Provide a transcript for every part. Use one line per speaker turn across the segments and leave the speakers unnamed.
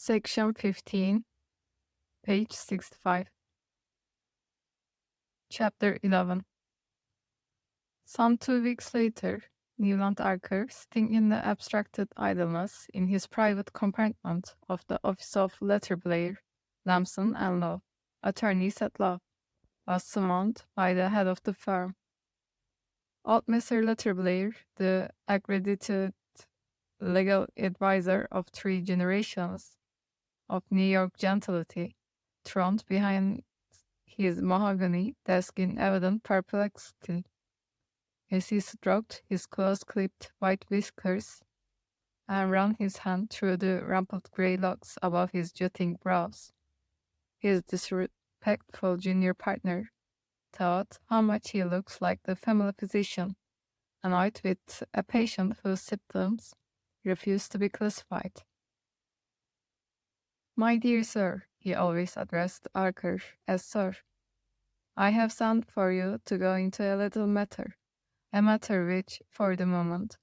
Section 15, page 65. Chapter 11. Some 2 weeks later, Newland Archer, sitting in the abstracted idleness in his private compartment of the office of Letterblair, Lamson and Law, attorneys at law, was summoned by the head of the firm. Old Mr. Letterblair, the accredited legal advisor of 3 generations of New York gentility, throned behind his mahogany desk in evident perplexity, as he stroked his close-clipped white whiskers and ran his hand through the rumpled gray locks above his jutting brows. His disrespectful junior partner thought how much he looked like the family physician, annoyed with a patient whose symptoms refused to be classified. "My dear sir," he always addressed Archer as sir, "I have sent for you to go into a little matter, a matter which, for the moment,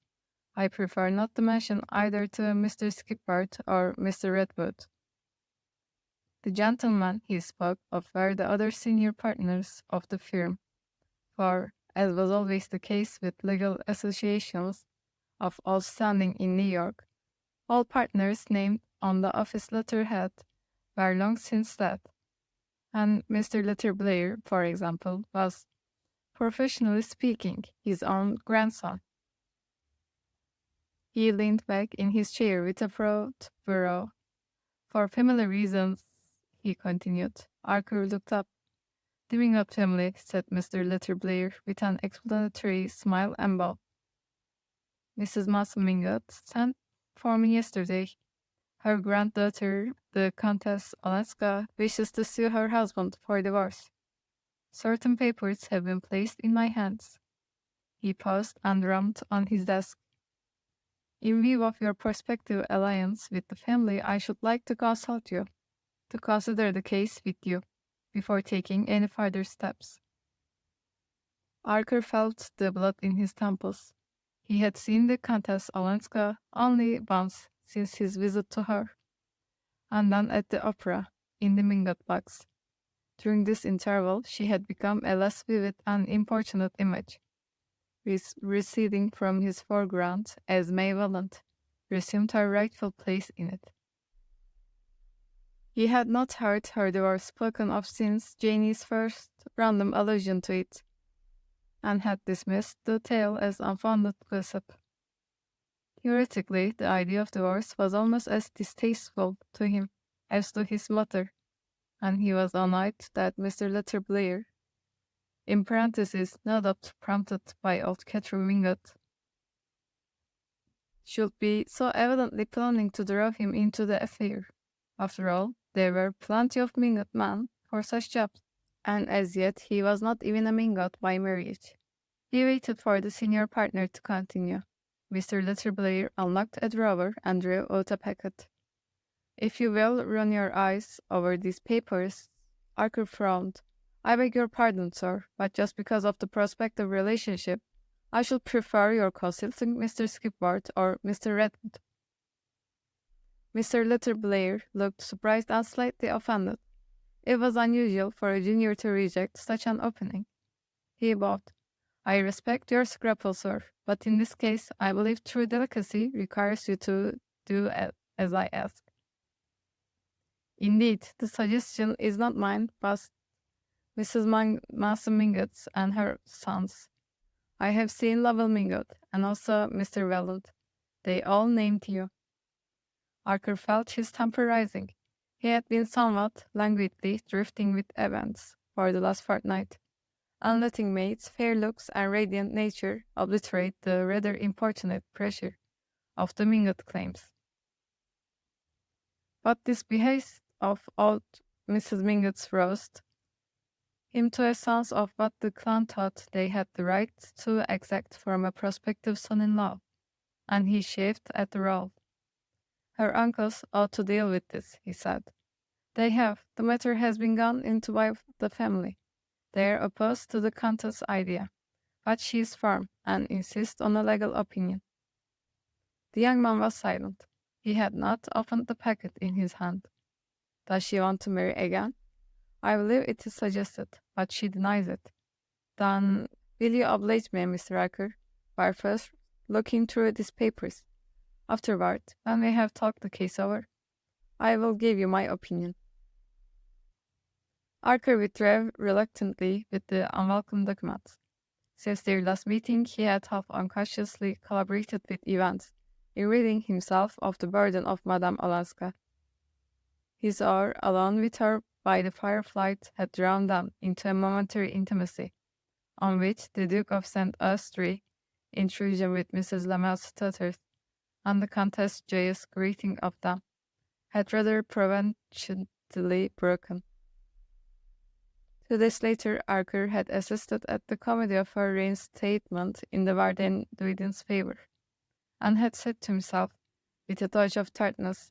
I prefer not to mention either to Mr. Skippard or Mr. Redwood." The gentlemen he spoke of were the other senior partners of the firm, for, as was always the case with legal associations of all standing in New York, all partners named on the office letterhead were long since dead, and Mr. Letterblair, for example, was, professionally speaking, his own grandson. He leaned back in his chair with a proud brow. "For family reasons," he continued. Archer looked up. "The Mingott family," said Mr. Letterblair with an explanatory smile and bow. "Mrs. Mason Mingott sent for me yesterday. Her granddaughter, the Countess Olenska, wishes to sue her husband for divorce. Certain papers have been placed in my hands." He paused and drummed on his desk. "In view of your prospective alliance with the family, I should like to consult you, to consider the case with you, before taking any further steps." Archer felt the blood in his temples. He had seen the Countess Olenska only once since his visit to her, and then at the opera, in the Mingott box. During this interval she had become a less vivid and importunate image, receding from his foreground as May Welland resumed her rightful place in it. He had not heard her divorce spoken of since Janie's first random allusion to it, and had dismissed the tale as unfounded gossip. Theoretically, the idea of divorce was almost as distasteful to him as to his mother, and he was annoyed that Mr. Letterblair, in parentheses, no doubt prompted by old Catherine Mingott, should be so evidently planning to draw him into the affair. After all, there were plenty of Mingott men for such jobs, and as yet he was not even a Mingott by marriage. He waited for the senior partner to continue. Mr. Letterblair unlocked a drawer and drew out a packet. "If you will run your eyes over these papers," Archer frowned. "I beg your pardon, sir, but just because of the prospective relationship, I should prefer your consulting Mr. Skippard or Mr. Redwood." Mr. Letterblair looked surprised and slightly offended. It was unusual for a junior to reject such an opening. He bowed. "I respect your scruple, sir, but in this case I believe true delicacy requires you to do as I ask." "Indeed, the suggestion is not mine, but Mrs. Mason Mingott's and her son's. I have seen Lovell Mingott, and also Mr. Welland. They all named you." Archer felt his temper rising. He had been somewhat languidly drifting with events for the last fortnight, and letting Mate's fair looks and radiant nature obliterate the rather importunate pressure of the Mingott claims. But this behest of old Mrs. Mingott's roused him to a sense of what the clan thought they had the right to exact from a prospective son-in-law, and he chafed at the role. "Her uncles ought to deal with this," he said. "They have. The matter has been gone into by the family. They are opposed to the Countess' idea, but she is firm and insists on a legal opinion." The young man was silent. He had not opened the packet in his hand. Does she want to marry again? I believe it is suggested, but she denies it. Then, will you oblige me, Mr. Riker, by first looking through these papers? Afterward, when we have talked the case over, I will give you my opinion. Archer withdrew reluctantly with the unwelcome documents. Since their last meeting, he had half unconsciously collaborated with events in ridding himself of the burden of Madame Alaska. His hour alone with her by the firelight had drawn them into a momentary intimacy, on which the Duke of St. Austrey, intrusion with Mrs. Lamel's stutters, and the Countess' joyous greeting of them, had rather providentially broken. 2 days later, Archer had assisted at the comedy of her reinstatement in the Warden Dwidden's favor, and had said to himself, with a touch of tartness,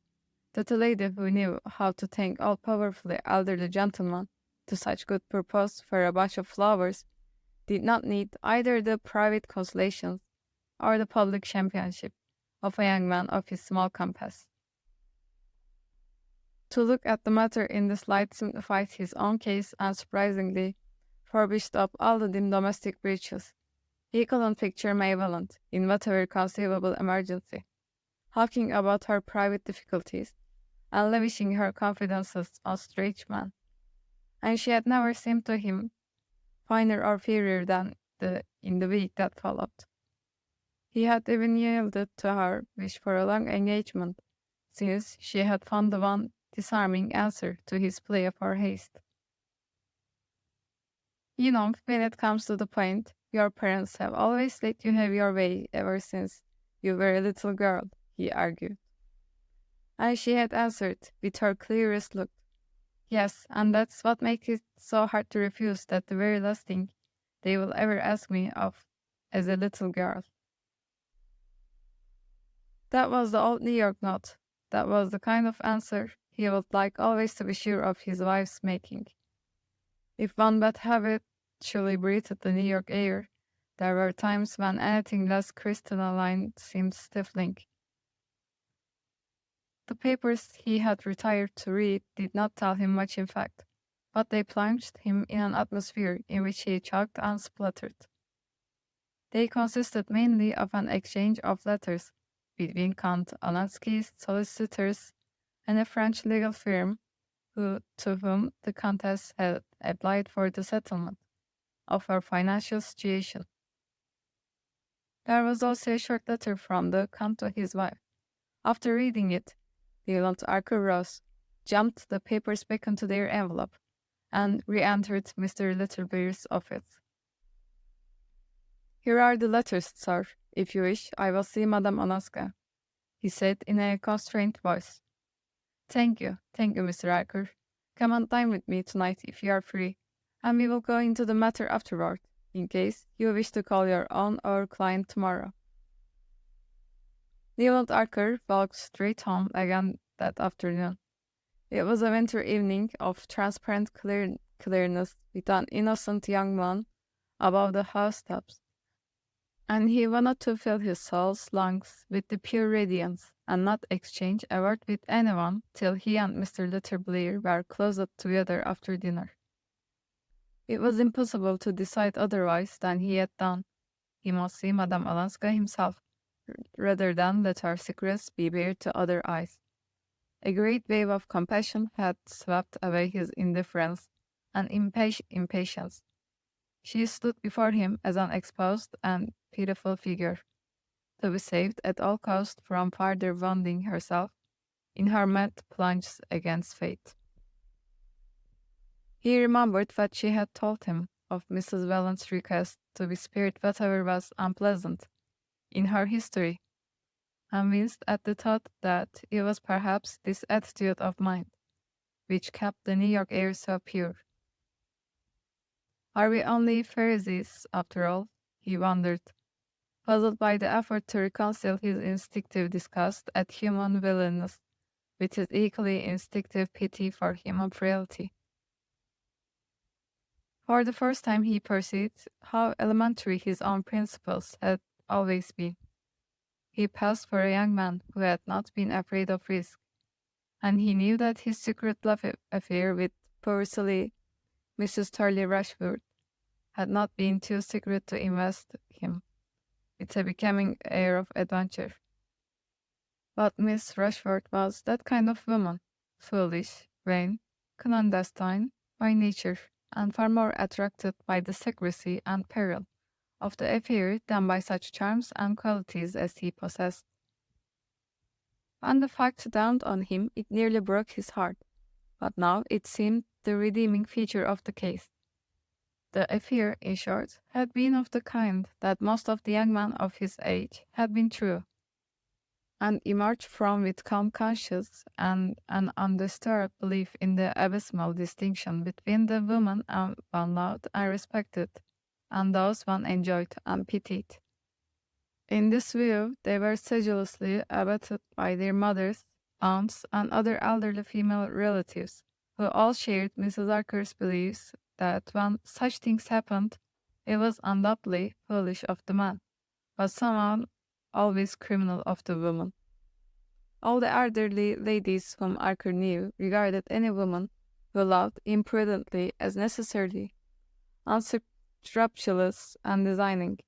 that a lady who knew how to thank all-powerfully elderly gentlemen to such good purpose for a bunch of flowers did not need either the private consolations or the public championship of a young man of his small compass. To look at the matter in this light signified his own case unsurprisingly, furbished up all the dim domestic breaches. He couldn't picture May Welland, in whatever conceivable emergency, hawking about her private difficulties, and lavishing her confidences on strange men. And she had never seemed to him finer or fairer than in the week that followed. He had even yielded to her wish for a long engagement, since she had found the one disarming answer to his plea of her haste. You know, when it comes to the point, your parents have always let you have your way ever since you were a little girl, he argued. And she had answered, with her clearest look, yes, and that's what makes it so hard to refuse that the very last thing they will ever ask me of as a little girl. That was the old New York note. That was the kind of answer he would like always to be sure of his wife's making. If one but habitually breathed the New York air, there were times when anything less crystalline seemed stifling. The papers he had retired to read did not tell him much in fact, but they plunged him in an atmosphere in which he choked and spluttered. They consisted mainly of an exchange of letters between Count Alansky's solicitors and a French legal firm to whom the Countess had applied for the settlement of her financial situation. There was also a short letter from the Count to his wife. After reading it, Leland Archer rose, jumped the papers back into their envelope, and re-entered Mr. Littlebaird's office. Here are the letters, sir. If you wish, I will see Madame Alaska, he said in a constrained voice. Thank you, Mr. Archer. Come and dine with me tonight if you are free, and we will go into the matter afterward, in case you wish to call your own or client tomorrow. Leland Archer walked straight home again that afternoon. It was a winter evening of transparent clearness with an innocent young moon above the housetops, and he wanted to fill his soul's lungs with the pure radiance and not exchange a word with anyone till he and Mr. Littleblair were closeted together after dinner. It was impossible to decide otherwise than he had done. He must see Madame Alaska himself, rather than let her secrets be bared to other eyes. A great wave of compassion had swept away his indifference and impatience. She stood before him as an exposed and pitiful figure, to be saved at all cost from further wounding herself in her mad plunge against fate. He remembered what she had told him of Mrs. Welland's request to be spared whatever was unpleasant in her history, and winced at the thought that it was perhaps this attitude of mind which kept the New York air so pure. Are we only Pharisees, after all? He wondered, puzzled by the effort to reconcile his instinctive disgust at human villainess with his equally instinctive pity for human frailty. For the first time he perceived how elementary his own principles had always been. He passed for a young man who had not been afraid of risk, and he knew that his secret love affair with poor silly Mrs. Turley Rashford had not been too secret to invest him with a becoming air of adventure. But Miss Rashford was that kind of woman, foolish, vain, clandestine by nature, and far more attracted by the secrecy and peril of the affair than by such charms and qualities as he possessed. When the fact dawned on him, it nearly broke his heart, but now it seemed the redeeming feature of the case. The affair, in short, had been of the kind that most of the young men of his age had been through, and emerged from with calm conscience and an undisturbed belief in the abysmal distinction between the woman one loved and respected, and those one enjoyed and pitied. In this view, they were sedulously abetted by their mothers, aunts, and other elderly female relatives, who all shared Mrs. Archer's beliefs that when such things happened, it was undoubtedly foolish of the man, but somehow always criminal of the woman. All the elderly ladies whom Archer knew regarded any woman who loved imprudently as necessarily unscrupulous and designing,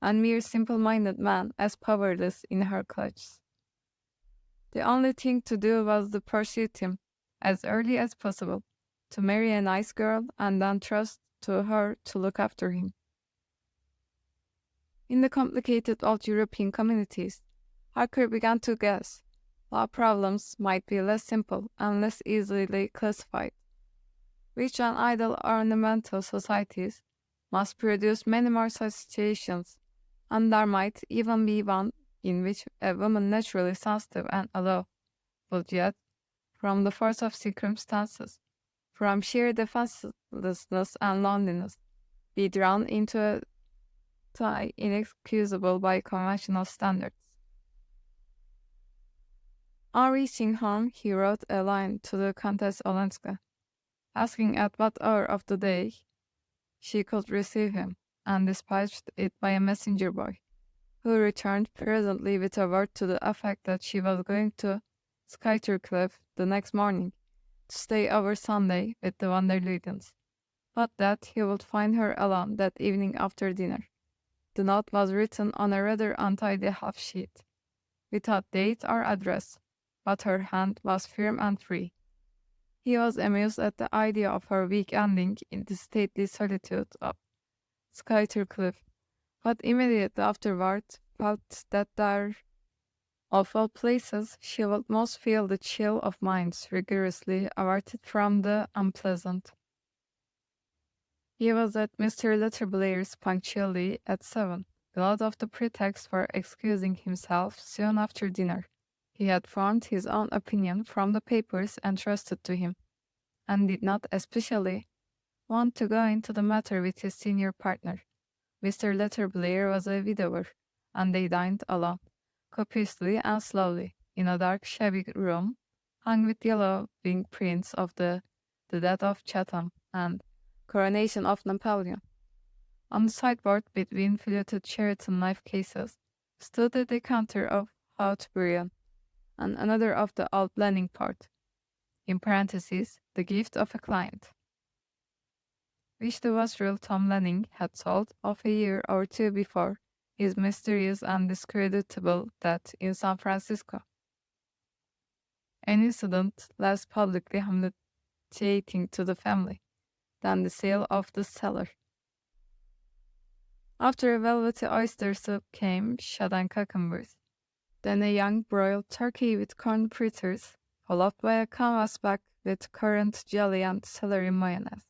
and mere simple-minded man as powerless in her clutches. The only thing to do was to pursue him as early as possible, to marry a nice girl and then trust to her to look after him. In the complicated old European communities, Harker began to guess law problems might be less simple and less easily classified. Rich and idle ornamental societies must produce many more such situations, and there might even be one in which a woman naturally sensitive and aloof would yet, from the force of circumstances, from sheer defenselessness and loneliness, be drawn into a tie inexcusable by conventional standards. On reaching home, he wrote a line to the Countess Olenska, asking at what hour of the day she could receive him, and dispatched it by a messenger boy, who returned presently with a word to the effect that she was going to Skytercliff the next morning to stay over Sunday with the van der Luydens, but that he would find her alone that evening after dinner. The note was written on a rather untidy half-sheet, without date or address, but her hand was firm and free. He was amused at the idea of her week ending in the stately solitude of Skytercliff, but immediately afterward felt that there, of all places, she would most feel the chill of minds rigorously averted from the unpleasant. He was at Mr. Letterblair's punctually at 7, glad of the pretext for excusing himself soon after dinner. He had formed his own opinion from the papers entrusted to him, and did not especially want to go into the matter with his senior partner. Mr. Letterblair was a widower, and they dined alone, copiously and slowly, in a dark shabby room, hung with yellow winged prints of the Death of Chatham and Coronation of Napoleon. On the sideboard between fluted Sheraton knife cases stood a decanter of Haut-Brion, and another of the old Blenning port, in parentheses, the gift of a client, which the wastrel Tom Lanning had sold off a year or two before his mysterious and discreditable death in San Francisco. An incident less publicly humiliating to the family than the sale of the cellar. After a velvety oyster soup came shad and cucumbers, then a young broiled turkey with corn fritters, followed by a canvasback with currant jelly and celery mayonnaise.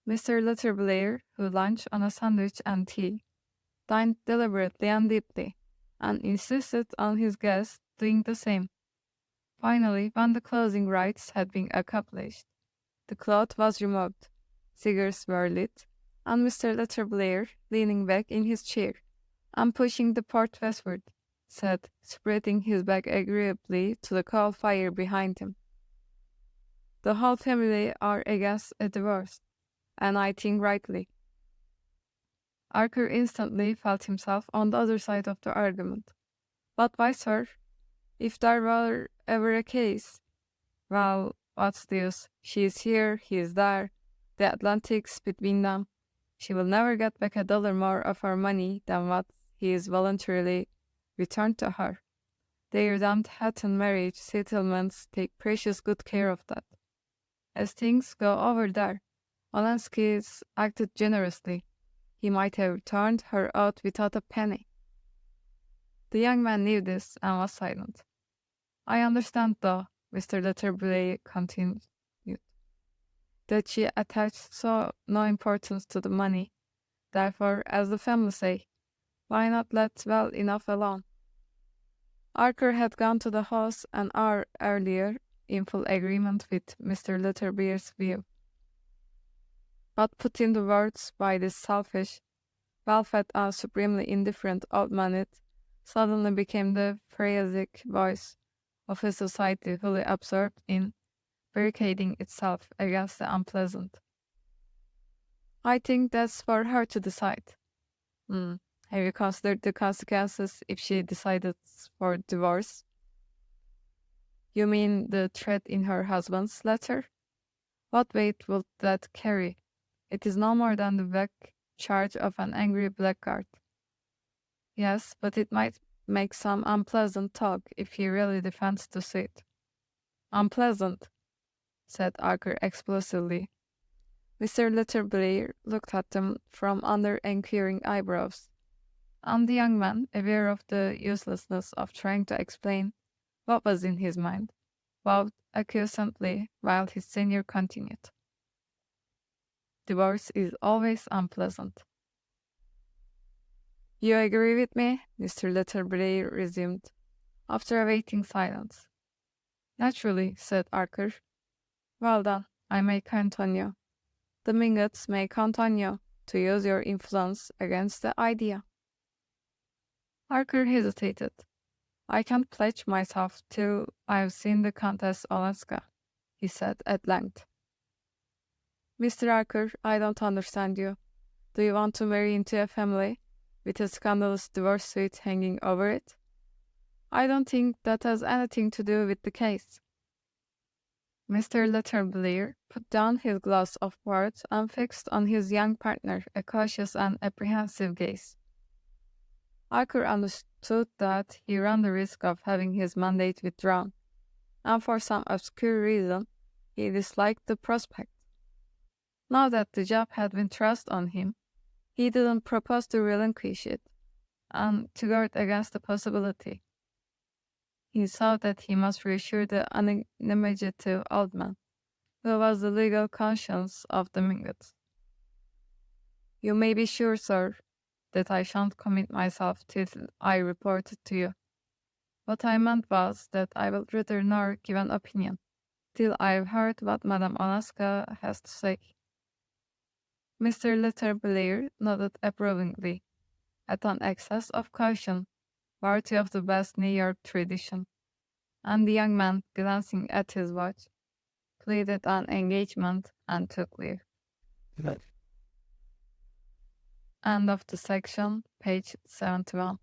Mr. Letterblair, who lunched on a sandwich and tea, dined deliberately and deeply, and insisted on his guests doing the same. Finally, when the closing rites had been accomplished, the cloth was removed, cigars were lit, and Mr. Letterblair, leaning back in his chair, and pushing the port westward, said, spreading his back agreeably to the coal fire behind him, "The whole family are against a divorce, and I think rightly." Archer instantly felt himself on the other side of the argument, But why, sir? If there were ever a case, well, what's the use? She is here, he is there. The Atlantic's between them. She will never get back $1 more of her money than what he is voluntarily returned to her. Their damned Hatton marriage settlements take precious good care of that. As things go over there, Olenski's acted generously. He might have turned her out without a penny. The young man knew this and was silent. I understand, though, Mr. Letterblay continued, that she attached no importance to the money. Therefore, as the family say, why not let well enough alone? Archer had gone to the house an hour earlier in full agreement with Mr. Letterby's view. But put into words by this selfish, well-fed and supremely indifferent old man, it suddenly became the phreatic voice of a society fully absorbed in barricading itself against the unpleasant. I think that's for her to decide. Have you considered the consequences if she decided for divorce? You mean the threat in her husband's letter? What weight will that carry? It is no more than the vague charge of an angry blackguard. Yes, but it might make some unpleasant talk if he really defends the suit. Unpleasant, said Archer explosively. Mr. Letterblay looked at them from under inquiring eyebrows, and the young man, aware of the uselessness of trying to explain what was in his mind, bowed acquiescently while his senior continued. Divorce is always unpleasant. You agree with me? Mr. Letterblay resumed, after a waiting silence. Naturally, said Archer. Well done, I may count on you. The Mingotts may count on you to use your influence against the idea. Archer hesitated. I can't pledge myself till I've seen the Countess Olenska, he said at length. Mr. Archer, I don't understand you. Do you want to marry into a family with a scandalous divorce suit hanging over it? I don't think that has anything to do with the case. Mr. Letterblay put down his glass of port and fixed on his young partner a cautious and apprehensive gaze. Archer understood that he ran the risk of having his mandate withdrawn, and for some obscure reason he disliked the prospect. Now that the job had been thrust on him, he didn't propose to relinquish it, and to guard against the possibility. He saw that he must reassure the unimaginative old man, who was the legal conscience of the Mingotts. You may be sure, sir, that I shan't commit myself till I report it to you. What I meant was that I will rather nor give an opinion till I've heard what Madame Olenska has to say. Mr. Letterblay nodded approvingly at an excess of caution worthy of the best New York tradition, and the young man, glancing at his watch, pleaded an engagement and took leave. End of the section, page 71.